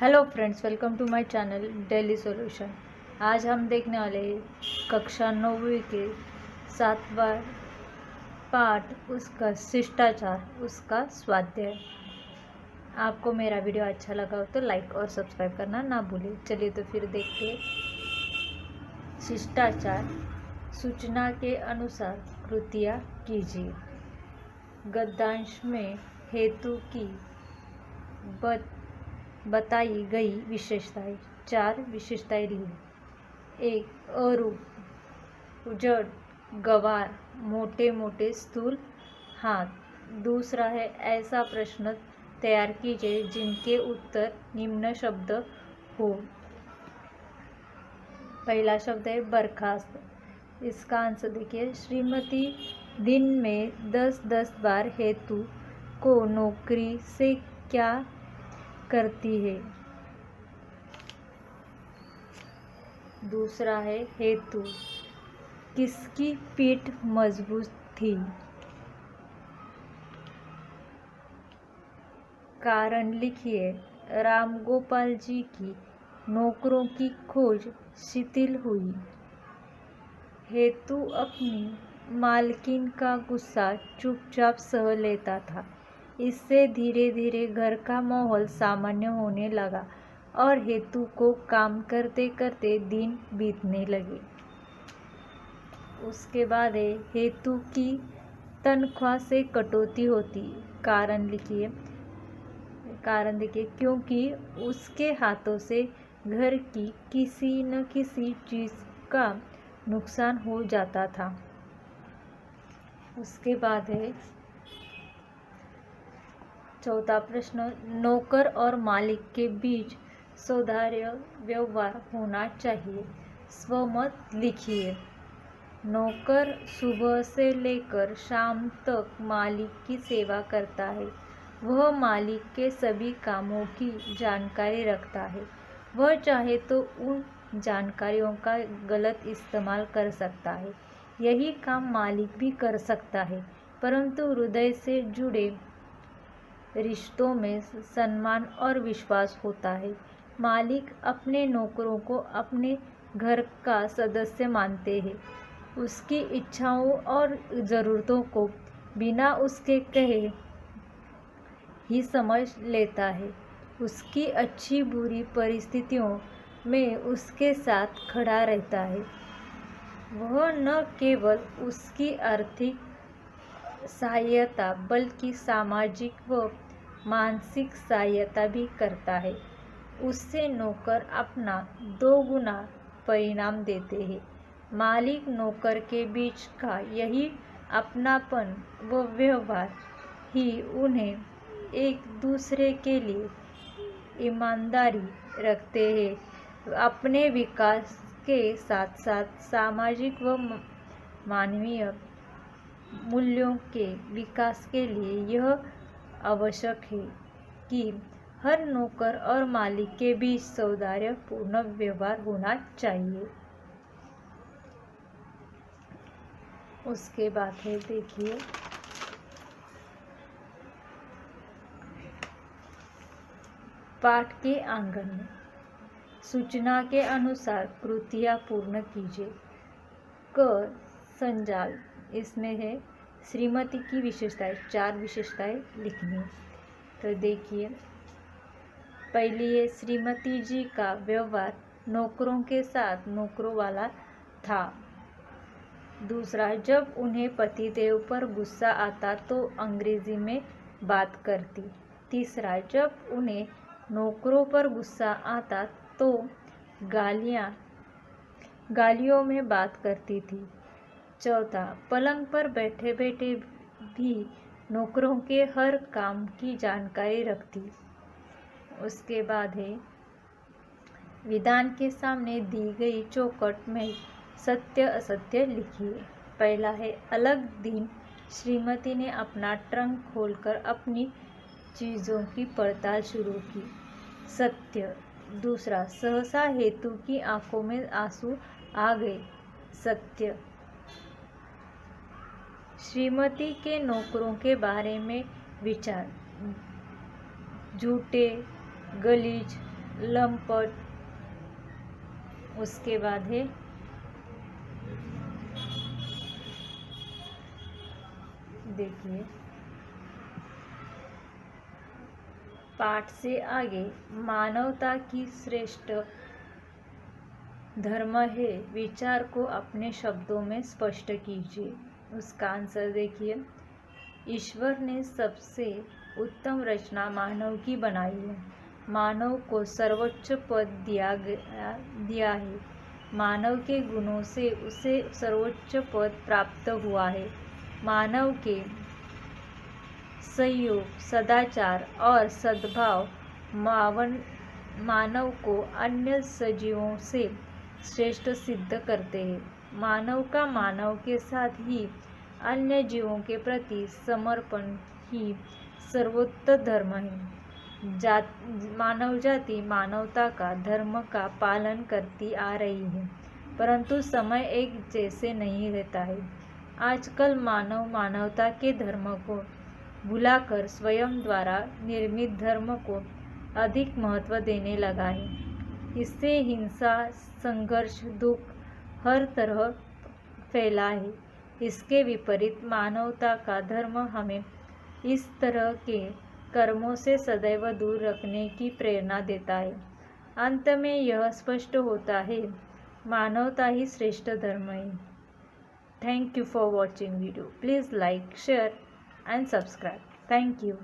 Hello friends, welcome to my channel daily solution. आज हम देखने वाले हैं कक्षा 9वीं के 7वां पाठ, उसका शिष्टाचार, उसका स्वाध्याय। आपको मेरा वीडियो अच्छा लगा हो तो लाइक और सब्सक्राइब करना ना भूलिए। चलिए तो फिर देखते हैं। शिष्टाचार। सूचना के अनुसार कृतियाँ कीजिए। गद्यांश में हेतु की बताई गई विशेषताएं। 4 विशेषताएं ली। 1 अरूप, उजड़, गवार, मोटे मोटे स्थूल हाथ। दूसरा है ऐसा प्रश्न तैयार कीजिए जिनके उत्तर निम्न शब्द हो। पहला शब्द है बर्खास्त। इसका आंसर देखिए। श्रीमती दिन में 10-10 बार हेतु को नौकरी से क्या करती है। दूसरा है हेतु किसकी पीठ मजबूत थी। कारण लिखिए। राम गोपाल जी की नौकरों की खोज शिथिल हुई। हेतु अपनी मालकिन का गुस्सा चुपचाप सह लेता था। इससे धीरे धीरे घर का माहौल सामान्य होने लगा और हेतु को काम करते करते दिन बीतने लगे। उसके बाद है हेतु की तनख्वाह से कटौती होती। कारण लिखिए। कारण देखिए, क्योंकि उसके हाथों से घर की किसी न किसी चीज़ का नुकसान हो जाता था। उसके बाद है चौथा प्रश्न। नौकर और मालिक के बीच सौहार्द व्यवहार होना चाहिए। स्वमत लिखिए। नौकर सुबह से लेकर शाम तक मालिक की सेवा करता है। वह मालिक के सभी कामों की जानकारी रखता है। वह चाहे तो उन जानकारियों का गलत इस्तेमाल कर सकता है। यही काम मालिक भी कर सकता है, परंतु हृदय से जुड़े रिश्तों में सम्मान और विश्वास होता है। मालिक अपने नौकरों को अपने घर का सदस्य मानते हैं। उसकी इच्छाओं और ज़रूरतों को बिना उसके कहे ही समझ लेता है। उसकी अच्छी बुरी परिस्थितियों में उसके साथ खड़ा रहता है। वह न केवल उसकी आर्थिक सहायता बल्कि सामाजिक व मानसिक सहायता भी करता है। उससे नौकर अपना 2 गुना परिणाम देते हैं। मालिक नौकर के बीच का यही अपनापन व व्यवहार ही उन्हें एक दूसरे के लिए ईमानदारी रखते हैं। अपने विकास के साथ साथ सामाजिक व मानवीय मूल्यों के विकास के लिए यह आवश्यक है कि हर नौकर और मालिक के बीच सौहार्दपूर्ण व्यवहार होना चाहिए। उसके बाद है देखिए पाठ के आंगन में। सूचना के अनुसार कृतियाँ पूर्ण कीजिए। क संजाल। इसमें है श्रीमती की विशेषताएं। 4 विशेषताएं लिखनी। तो देखिए, पहली है श्रीमती जी का व्यवहार नौकरों के साथ नौकरों वाला था। दूसरा, जब उन्हें पतिदेव पर गुस्सा आता तो अंग्रेजी में बात करती। तीसरा, जब उन्हें नौकरों पर गुस्सा आता तो गालियों में बात करती थी। चौथा, पलंग पर बैठे बैठे भी नौकरों के हर काम की जानकारी रखती। उसके बाद है विधान के सामने दी गई चौखट में सत्य असत्य लिखिए। पहला है अलग दिन श्रीमती ने अपना ट्रंक खोलकर अपनी चीज़ों की पड़ताल शुरू की। सत्य। दूसरा, सहसा हेतु की आंखों में आंसू आ गए। सत्य। श्रीमती के नौकरों के बारे में विचार। झूठे, गलीज, लंपट, उसके बाद है देखिए पाठ से आगे, मानवता की श्रेष्ठ धर्म है, विचार को अपने शब्दों में स्पष्ट कीजिए। उसका आंसर देखिए, ईश्वर ने सबसे उत्तम रचना मानव की बनाई है। मानव को सर्वोच्च पद दिया है। मानव के गुणों से उसे सर्वोच्च पद प्राप्त हुआ है। मानव के सहयोग, सदाचार और सद्भाव मानव को अन्य सजीवों से श्रेष्ठ सिद्ध करते हैं। मानव का मानव के साथ ही अन्य जीवों के प्रति समर्पण ही सर्वोत्तम धर्म है। मानव जाति मानवता का धर्म का पालन करती आ रही है, परंतु समय एक जैसे नहीं रहता है। आजकल मानव मानवता के धर्म को भुलाकर स्वयं द्वारा निर्मित धर्म को अधिक महत्व देने लगा है। इससे हिंसा, संघर्ष, दुख हर तरह फैला है। इसके विपरीत मानवता का धर्म हमें इस तरह के कर्मों से सदैव दूर रखने की प्रेरणा देता है। अंत में यह स्पष्ट होता है, मानवता ही श्रेष्ठ धर्म है। Thank you for watching video. Please like, share and subscribe. Thank you.